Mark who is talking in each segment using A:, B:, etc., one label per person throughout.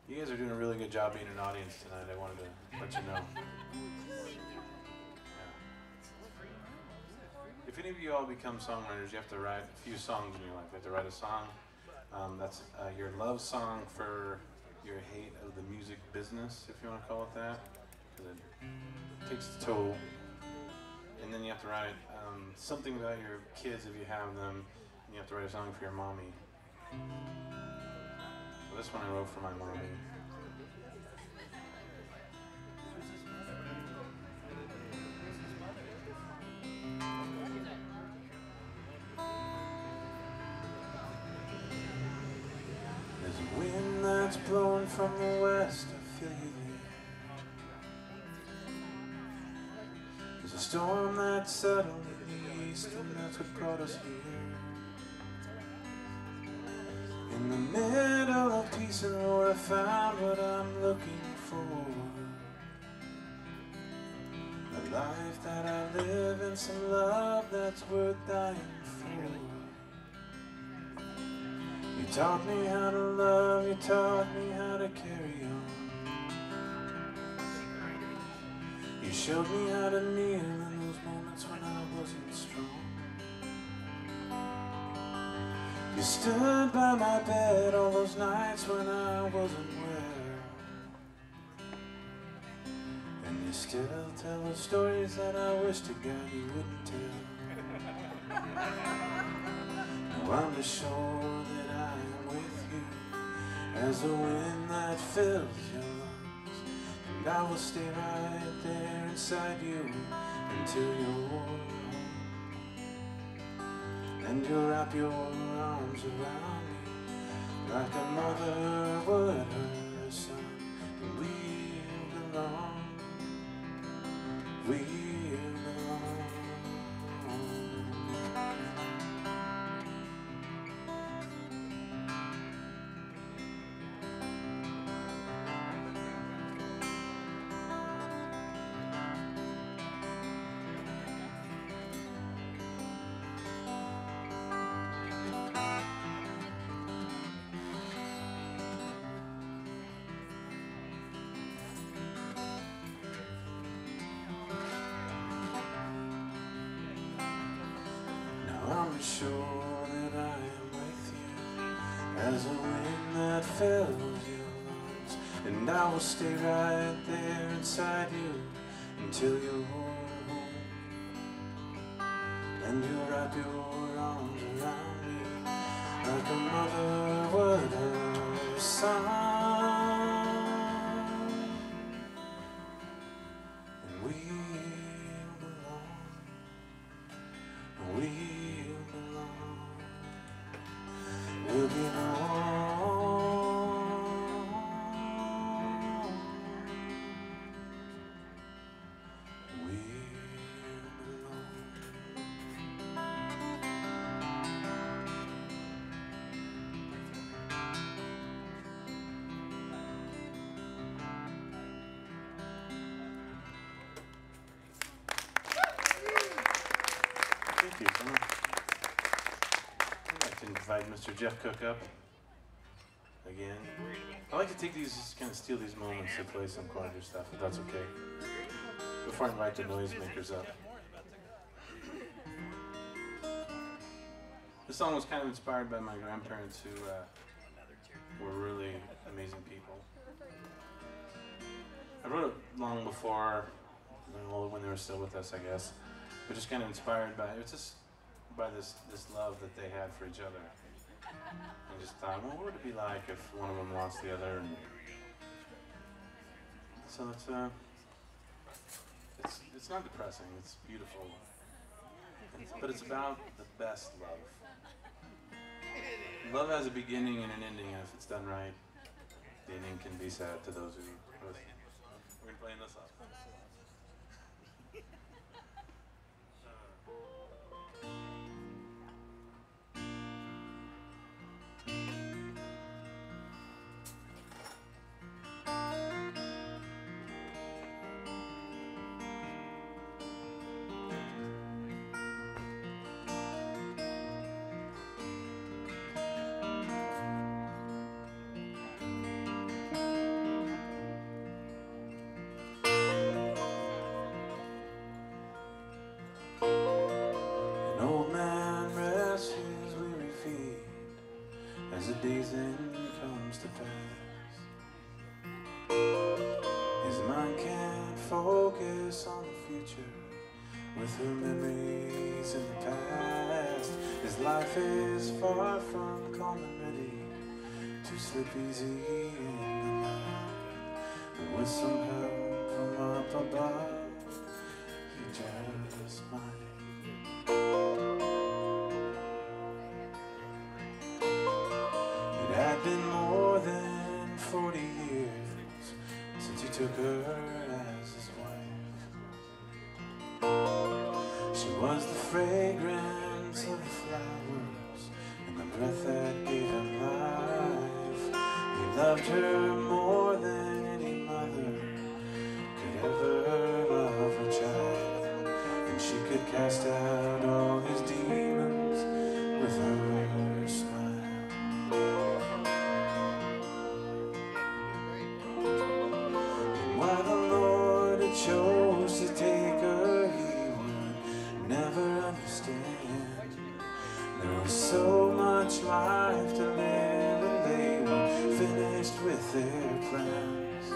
A: You guys are doing a really good job being an audience tonight. I wanted to let you know. Yeah. If any of you all become songwriters, you have to write a few songs in your life. You have to write a song. That's your love song for your hate of the music business, if you want to call it that, because it takes a toll. And then you have to write something about your kids if you have them. And you have to write a song for your mommy. So this one I wrote for my mommy. There's a wind that's blowing from the west, I feel you there. There's a storm that's settled in the east, and that's what brought us here. In the middle of peace and war, I found what I'm looking for. A life that I live and some love that's worth dying for. You taught me how to love, you taught me how to carry on. You showed me how to kneel in those moments when I wasn't strong. You stood by my bed all those nights when I wasn't well. And you still tell those stories that I wish to God you wouldn't tell. Now I'm just sure that I am with you as the wind that fills your lungs. And I will stay right there inside you until you're home. And you'll wrap your arms around me like a mother would her son. And we'll belong, we'll belong. I'm sure that I am with you as a wind that fills your lungs. And I will stay right there inside you until you're home. And you'll wrap your arms around me like a mother would her son. And we'll belong, we'll belong. Thank you. I'd like to invite Mr. Jeff Cook up again. I like to take these, kind of steal these moments to play some quieter stuff, if that's okay. Before I invite the noisemakers up. This song was kind of inspired by my grandparents who were really amazing people. I wrote it long before, when they were still with us, I guess. But just kind of inspired by, it was just by this love that they had for each other. I just thought, well, what would it be like if one of them lost the other? And so it's not depressing. It's beautiful. But it's about the best love. Love has a beginning and an ending, and if it's done right, the ending can be sad to those who. We're gonna play this up. day's end comes to pass. His mind can't focus on the future with her memories in the past. His life is far from calm and ready to slip easy in the night. But with some help from up above, he just might. It had been more than 40 years since he took her as his wife. She was the fragrance of the flowers and the breath that gave him life. He loved her more than any mother could ever love her child, and she could cast out all his demons with her smile. And why the Lord had chose to take her, he would never understand. There was so much life to live, and they were finished with their plans.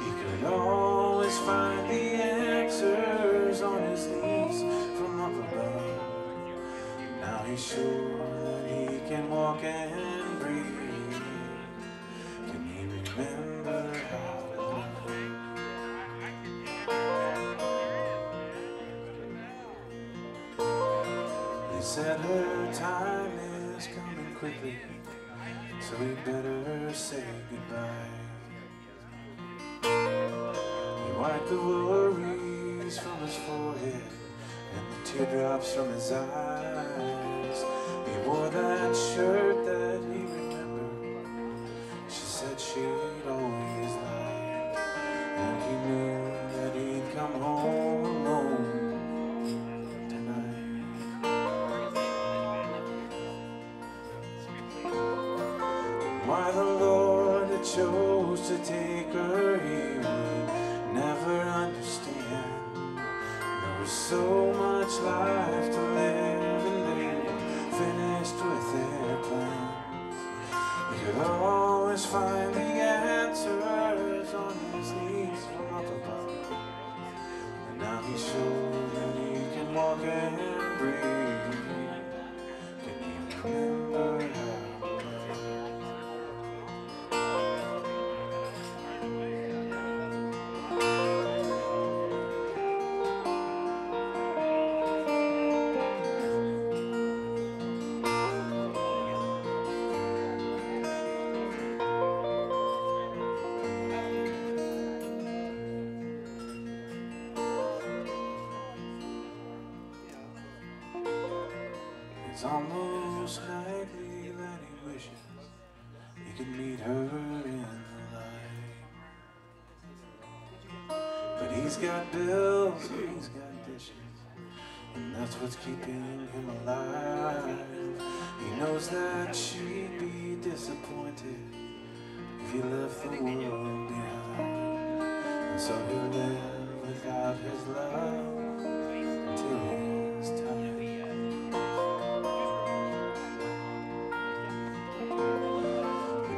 A: He could always find the answers on his knees from up above. Now he's sure that he can walk and breathe. Can he remember how to love? They said her time is coming quickly, so we better say goodbye. He wiped the worries from his forehead and the teardrops from his eyes. He wore that shirt that he remembered. She said she'd always liked, and he knew that he'd come home alone tonight. Why the Lord had chose to take her, he would never understand. There was so much life to live, and they were finished with their plans. He could always find the answers on his knees from up above. And now he's sure that he can walk and breathe. Can he remember how? It's almost nightly that he wishes he could meet her in the light. But he's got bills and he's got dishes, and that's what's keeping him alive. He knows that she'd be disappointed if he left the world behind, and so he'll live without his love until his time.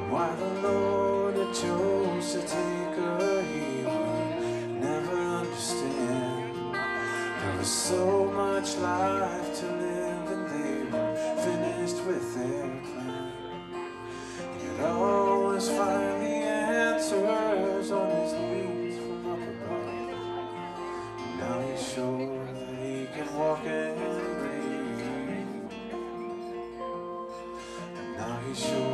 A: Why the Lord had chose to take her, he would never understand. There was so much life to live, and they were finished with their plan. He could always find the answers on his knees from up above. And now he's sure that he can walk and breathe. And now he's sure